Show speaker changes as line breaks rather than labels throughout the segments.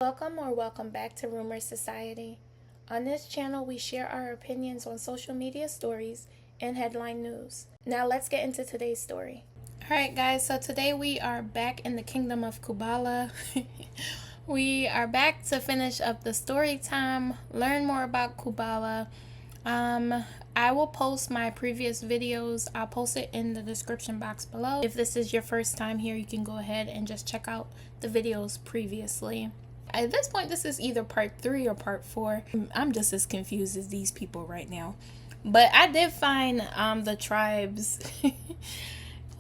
Welcome or welcome back to Rumor Society. On this channel, we share our opinions on social media stories and headline news. Now let's get into today's story. Alright guys, so today we are back in the kingdom of Kubala. We are back to finish up the story time, learn more about Kubala. I will post my previous videos. I'll post it in the description box below. If this is your first time here, you can go ahead and just check out the videos previously. At this point, this is either part 3 or part 4. I'm just as confused as these people right now. But I did find the tribes.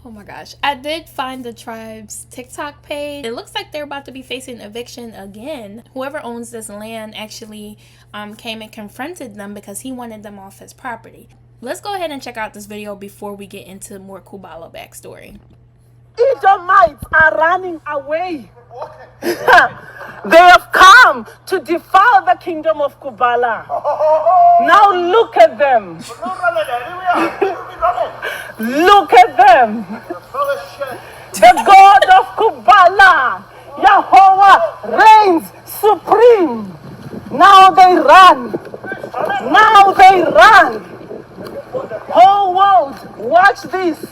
Oh my gosh. I did find the tribe's TikTok page. It looks like they're about to be facing eviction again. Whoever owns this land actually came and confronted them because he wanted them off his property. Let's go ahead and check out this video before we get into more Kubala backstory.
Edomites are running away. They have come to defile the kingdom of Kubala. Now look at them. Look at them. The God of Kubala, Yahweh, reigns supreme. Now they run. Now they run. Whole world, watch this.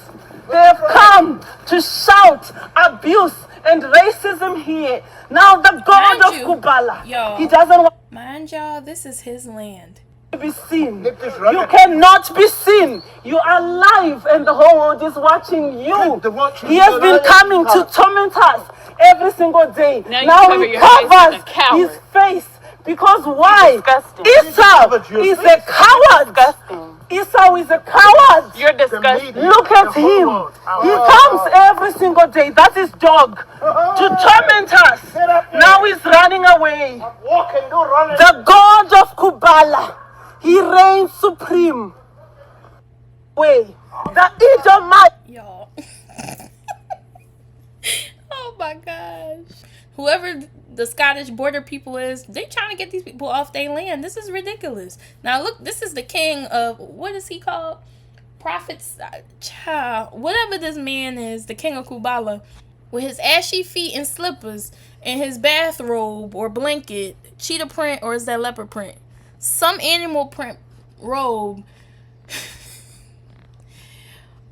They have come to shout abuse and racism here. Now the God of Kubala, he doesn't want
Mind y'all, this is his land.
to be seen. You cannot be seen. You are live and the whole world is watching you. He has been coming to torment us every single day. Now he covers his face. Because why? Esau is a coward. Esau is a coward.
You're disgusting.
Look at him. He comes every single day. That's his dog. To torment us. Now he's running away. The God of Kubala. He reigns supreme. Wait. The Edomite.
Y'all. Oh my gosh. Whoever the Scottish border people is, they trying to get these people off their land. This is ridiculous. Now look, this is the king of, what is he called? Prophets, child, whatever this man is, the king of Kubala, with his ashy feet and slippers and his bathrobe or blanket, cheetah print, or is that leopard print? Some animal print robe.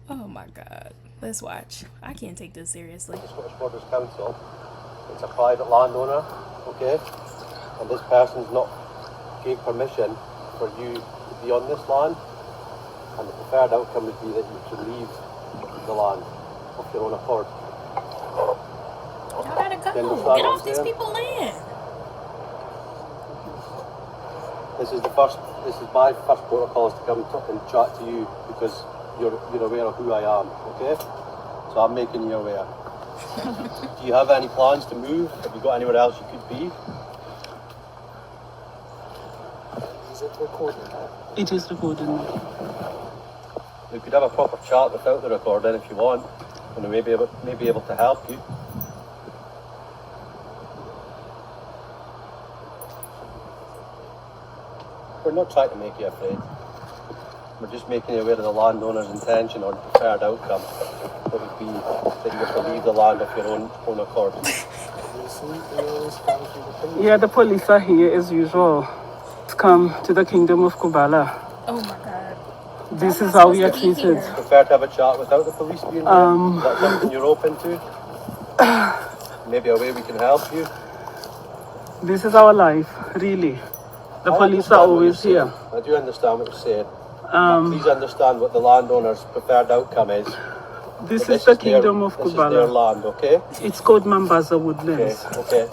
Oh my God. Let's watch. I can't take this seriously.
The Scottish Borders Council. It's a private landowner, okay? And this person's not gave permission for you to be on this land. And the preferred outcome would be that you should leave the land of your own accord.
Y'all gotta go. Get off these people's land.
This is my first protocol is to come and chat to you because you're aware of who I am, okay? So I'm making you aware. Do you have any plans to move? Have you got anywhere else you could be? Is it recording?
It is recording.
We could have a proper chat without the recording if you want, and we may be able to help you. We're not trying to make you afraid. We're just making you aware of the landowner's intention or preferred outcome. That would be that you have to leave the land of your own accord.
Yeah, the police are here as usual. Come to the kingdom of Kubala.
Oh my God.
This is how we are treated.
Prefer to have a chat without the police being there? Is that something you're open to? Maybe a way we can help you?
This is our life, really. The police are always here.
I do understand what you're saying. Please understand what the landowner's preferred outcome is.
This is the kingdom of
Kubala. This is their land, okay?
It's called Mambaza Woodlands.
Okay.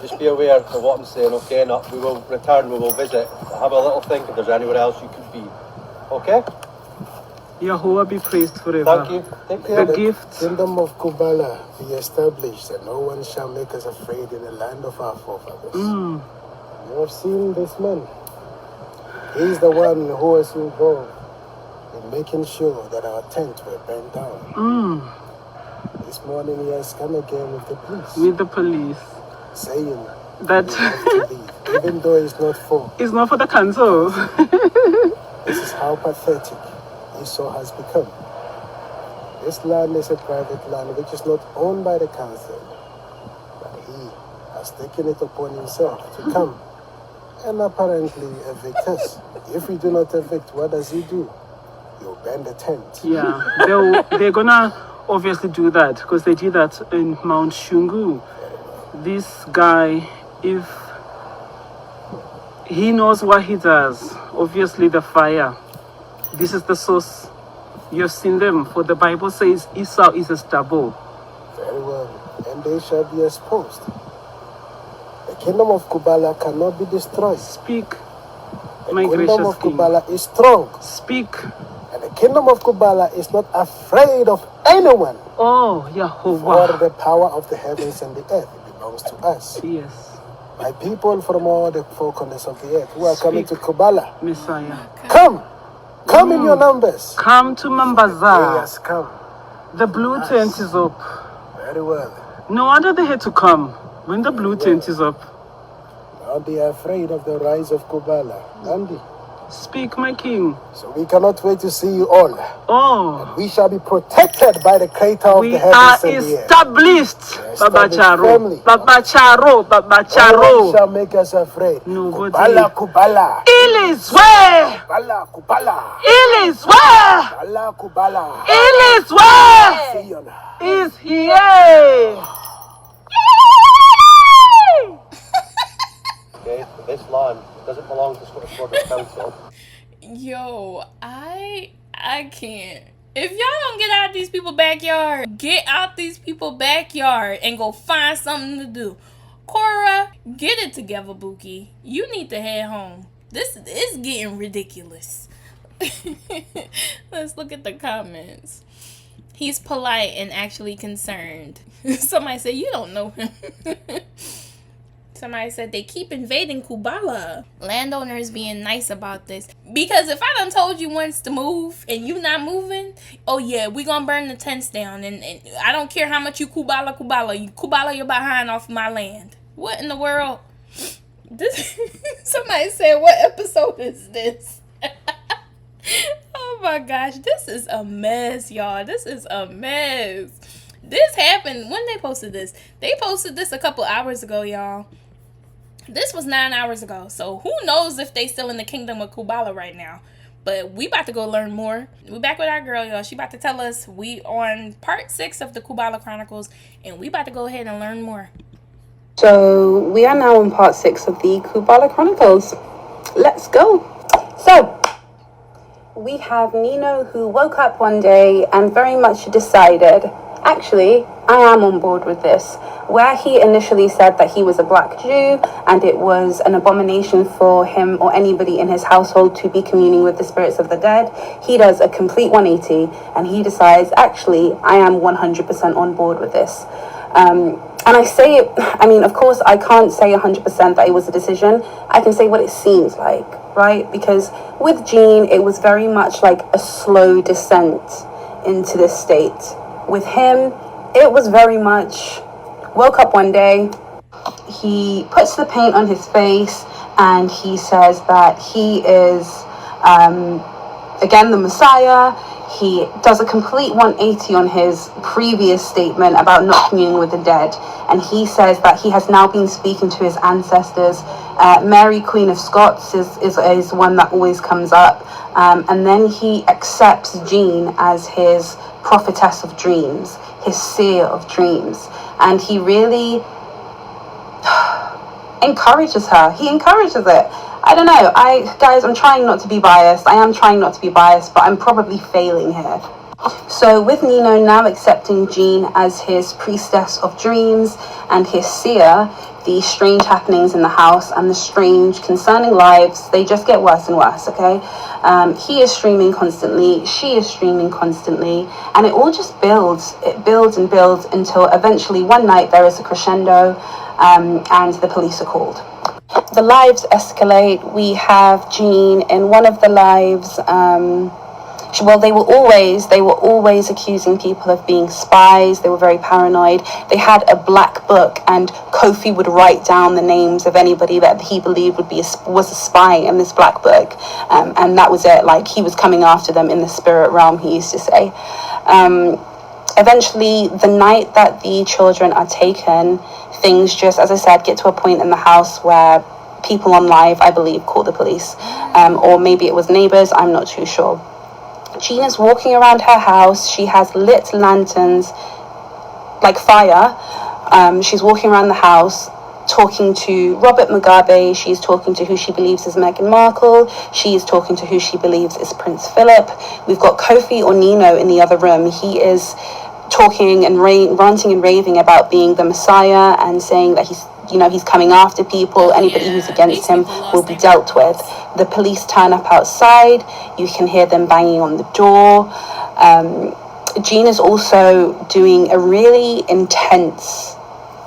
Just be aware of what I'm saying, okay? We will return, we will visit. Have a little think if there's anywhere else you could be. Okay?
Yahweh be praised forever.
Thank you. Take care.
The gift.
Kingdom of Kubala be established, and no one shall make us afraid in the land of our forefathers. You have seen this man. He's the one who was involved in making sure that our tents were burnt down. This morning he has come again with the police.
With the police.
Saying
that
you have to leave, even though it's not for.
It's not for the council.
This is how pathetic Esau has become. This land is a private land which is not owned by the council, but he has taken it upon himself to come and apparently evict us. If we do not evict, what does he do? He'll bend the tent.
Yeah, they're gonna obviously do that because they did that in Mount Shungu. This guy, if he knows what he does, obviously the fire, this is the source. You've seen them, for the Bible says Esau is a stubble.
Very well, and they shall be exposed. The kingdom of Kubala cannot be destroyed.
Speak,
The
my
kingdom
gracious
of
king.
Kubala is strong,
Speak.
and the kingdom of Kubala is not afraid of anyone.
Oh,
For
Yehovah.
the power of the heavens and the earth belongs to us.
Yes,
My people from all the four corners of the earth who are coming to
Speak.
Kubala,
Messiah.
come in your numbers.
Come to
He
Mambaza.
has come.
The blue tent is up.
Very well.
No wonder they had to come when the blue tent is up.
Now they are afraid of the rise of Kubala. Andy.
Speak, my king.
So we cannot wait to see you all.
Oh,
We shall be protected by the creator of
we
the
are
heavens and the earth.
established. Baba
Established
Charo.
firmly.
Baba Charo. Baba
No one
Charo.
shall make us afraid.
Nobody.
Kubala, Kubala.
Il is where?
Kubala, Kubala.
Il is where?
Kubala, Kubala.
Il is where?
Zion.
Is here.
Okay, but this land doesn't belong to Scottish Borders Council.
Yo, I can't. If y'all don't get out these people's backyard, get out these people's backyard and go find something to do. Kaura, get it together, Buki. You need to head home. This is getting ridiculous. Let's look at the comments. He's polite and actually concerned. Somebody said, you don't know him. Somebody said they keep invading Kubala. Landowners being nice about this. Because if I done told you once to move and you not moving, oh yeah, we gonna burn the tents down. And I don't care how much you Kubala. You Kubala your behind off my land. What in the world? This somebody said, what episode is this? Oh my gosh, this is a mess, y'all. This is a mess. This happened when they posted this. They posted this a couple hours ago, y'all. This was 9 hours ago. So who knows if they still in the kingdom of Kubala right now. But we about to go learn more. We back with our girl, y'all. She about to tell us. We on part 6 of the Kubala Chronicles. And we about to go ahead and learn more.
So we are now on part 6 of the Kubala Chronicles. Let's go. So we have Nino, who woke up one day and very much decided, actually, I am on board with this. Where he initially said that he was a black Jew and it was an abomination for him or anybody in his household to be communing with the spirits of the dead, he does a complete 180 and he decides, actually, I am 100% on board with this. And I say it, I mean, of course, I can't say 100% that it was a decision. I can say what it seems like, right? Because with Jean, it was very much like a slow descent into this state. With him, it was very much, woke up one day, he puts the paint on his face, and he says that he is, again, the Messiah. He does a complete 180 on his previous statement about not communing with the dead. And he says that he has now been speaking to his ancestors. Mary, Queen of Scots, is one that always comes up. And then he accepts Jean as his prophetess of dreams, his seer of dreams. And he really encourages her. He encourages it. I don't know. Guys, I'm trying not to be biased. I am trying not to be biased, but I'm probably failing here. So with Nino now accepting Jean as his priestess of dreams and his seer, the strange happenings in the house and the strange concerning lives, they just get worse and worse, okay? He is streaming constantly, she is streaming constantly, and it all just builds. It builds and builds until eventually one night there is a crescendo, and the police are called. The lives escalate. We have Jean in one of the lives. They were always accusing people of being spies. They were very paranoid. They had a black book, and Kofi would write down the names of anybody that he believed was a spy in this black book, and that was it. Like, he was coming after them in the spirit realm, he used to say. Eventually, the night that the children are taken, things just, as I said, get to a point in the house where people on live, I believe, call the police. Or maybe it was neighbors, I'm not too sure. Jean is walking around her house. She has lit lanterns, like fire. She's walking around the house talking to Robert Mugabe. She's talking to who she believes is Meghan Markle. She's talking to who she believes is Prince Philip. We've got Kofi or Nino in the other room. He is talking and ranting and raving about being the Messiah and saying that he's coming after people. Anybody who's against him will be dealt with. The police turn up outside. You can hear them banging on the door. Jean is also doing a really intense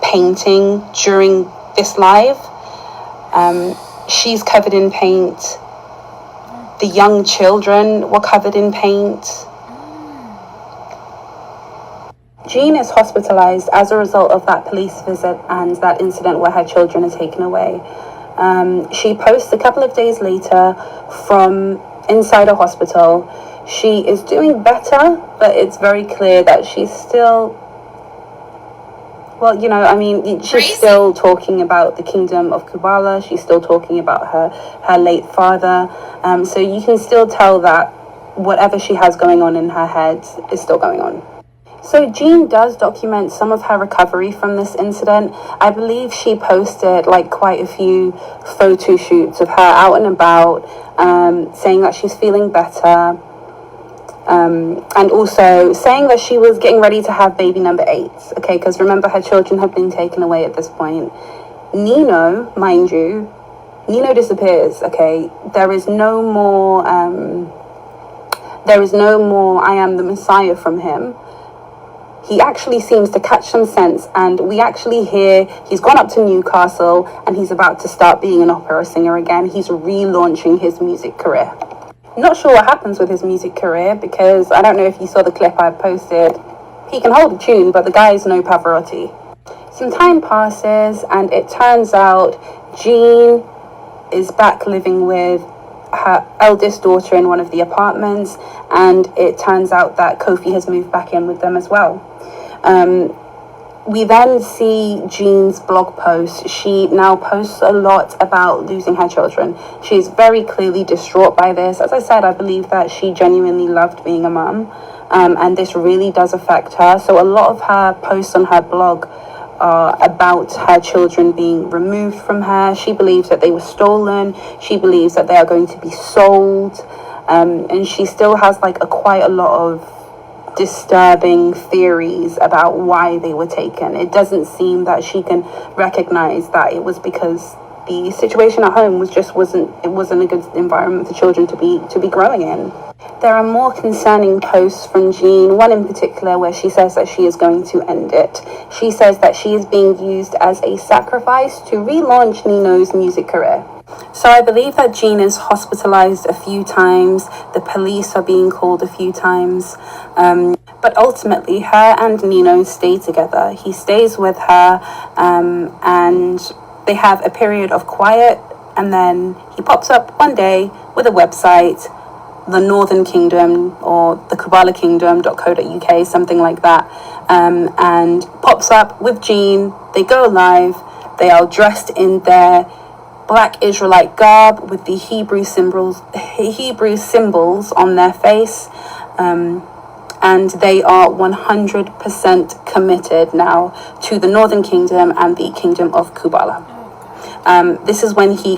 painting during this live. She's covered in paint. The young children were covered in paint. Jean is hospitalized as a result of that police visit and that incident where her children are taken away. She posts a couple of days later from inside a hospital. She is doing better, but it's very clear that she's still, she's still talking about the kingdom of Kubala. She's still talking about her late father. So you can still tell that whatever she has going on in her head is still going on. So Jean does document some of her recovery from this incident. I believe she posted quite a few photo shoots of her out and about, saying that she's feeling better. And also saying that she was getting ready to have baby number 8, okay, because remember, her children have been taken away at this point. Nino, mind you, Nino disappears, okay. There is no more I am the Messiah from him. He actually seems to catch some sense, and we actually hear he's gone up to Newcastle and he's about to start being an opera singer again. He's relaunching his music career. Not sure what happens with his music career, because I don't know if you saw the clip I posted. He can hold a tune, but the guy is no Pavarotti. Some time passes, and it turns out Jean is back living with her eldest daughter in one of the apartments, and it turns out that Kofi has moved back in with them as well. We then see Jean's blog post. She now posts a lot about losing her children. She's very clearly distraught by this. As I said, I believe that she genuinely loved being a mum, and this really does affect her. So a lot of her posts on her blog are about her children being removed from her. She believes that they were stolen. She believes that they are going to be sold. And she still has quite a lot of disturbing theories about why they were taken. It doesn't seem that she can recognize that it was because the situation at home wasn't a good environment for children to be growing in. There are more concerning posts from Jean, one in particular where she says that she is going to end it. She says that she is being used as a sacrifice to relaunch Nino's music career. So I believe that Jean is hospitalized a few times. The police are being called a few times. But ultimately, her and Nino stay together. He stays with her, and they have a period of quiet. And then he pops up one day with a website, the Northern Kingdom or the Kubala Kingdom.co.uk, something like that, and pops up with Jean. They go live. They are dressed in their Black Israelite garb with the Hebrew symbols on their face, and they are 100% committed now to the Northern Kingdom and the Kingdom of Kubala. This is when he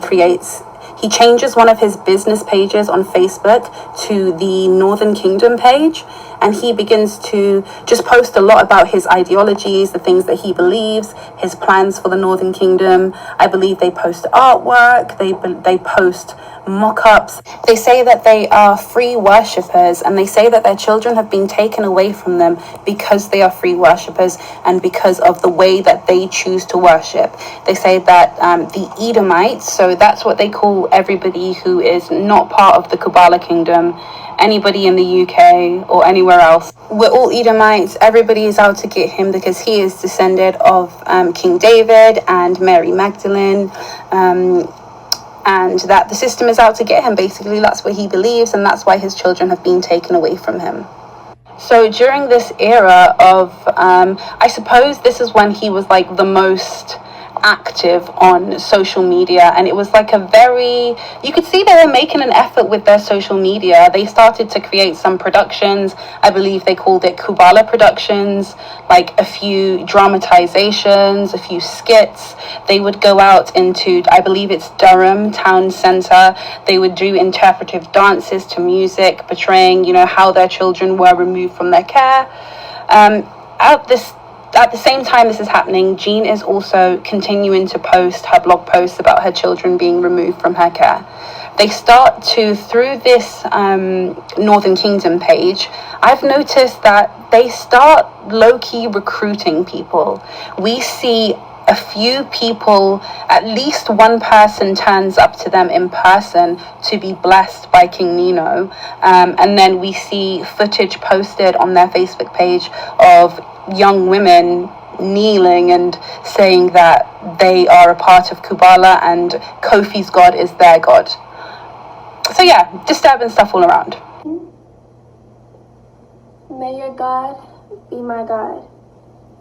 changes one of his business pages on Facebook to the Northern Kingdom page, and he begins to just post a lot about his ideologies, the things that he believes, his plans for the Northern Kingdom. I believe they post artwork, they post mock-ups. They say that they are free worshippers, and they say that their children have been taken away from them because they are free worshippers and because of the way that they choose to worship. They say that the Edomites, so that's what they call everybody who is not part of the Kubala Kingdom, anybody in the UK or anywhere else, we're all Edomites. Everybody is out to get him because he is descended of King David and Mary Magdalene, and that the system is out to get him. Basically, that's what he believes, and that's why his children have been taken away from him. So during this era of, I suppose this is when he was like the most active on social media, and it was like a very, you could see they were making an effort with their social media. They started to create some productions. I believe they called it Kubala Productions, like a few dramatizations, a few skits. They would go out into, I believe it's Durham town center. They would do interpretive dances to music portraying, you know, how their children were removed from their care. At the same time this is happening, Jean is also continuing to post her blog posts about her children being removed from her care. They start to, through this Northern Kingdom page, I've noticed that they start low-key recruiting people. We see a few people, at least one person turns up to them in person to be blessed by King Nino. And then we see footage posted on their Facebook page of young women kneeling and saying that they are a part of Kubala and Kofi's God is their God. So yeah, disturbing stuff all around.
May your God be my God.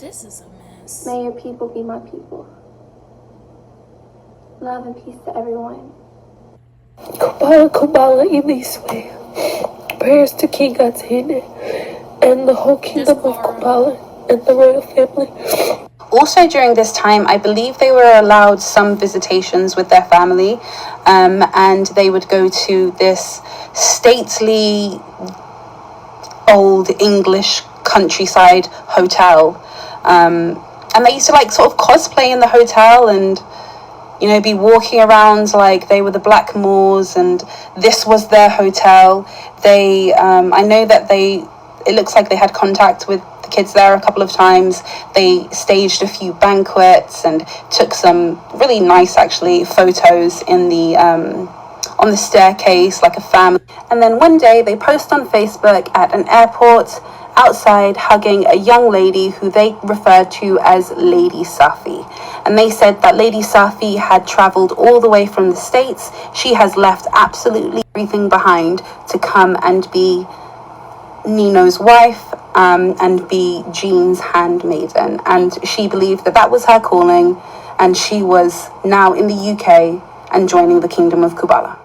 This is a mess.
May your people be my people. Love and peace to everyone.
Kubala, Kubala, Iliswe. Prayers to King Atene and the whole kingdom of Kubala and the royal family.
Also during this time, I believe they were allowed some visitations with their family, and they would go to this stately old English countryside hotel, and they used to like sort of cosplay in the hotel and, you know, be walking around like they were the Black Moors and this was their hotel. They I know that it looks like they had contact with the kids there a couple of times. They staged a few banquets and took some really nice actually photos in the on the staircase like a family. And then one day they post on Facebook at an airport outside hugging a young lady who they referred to as Lady Safi. And they said that Lady Safi had traveled all the way from the States. She has left absolutely everything behind to come and be Nino's wife and be Jean's handmaiden. And she believed that that was her calling, and she was now in the UK and joining the Kingdom of Kubala.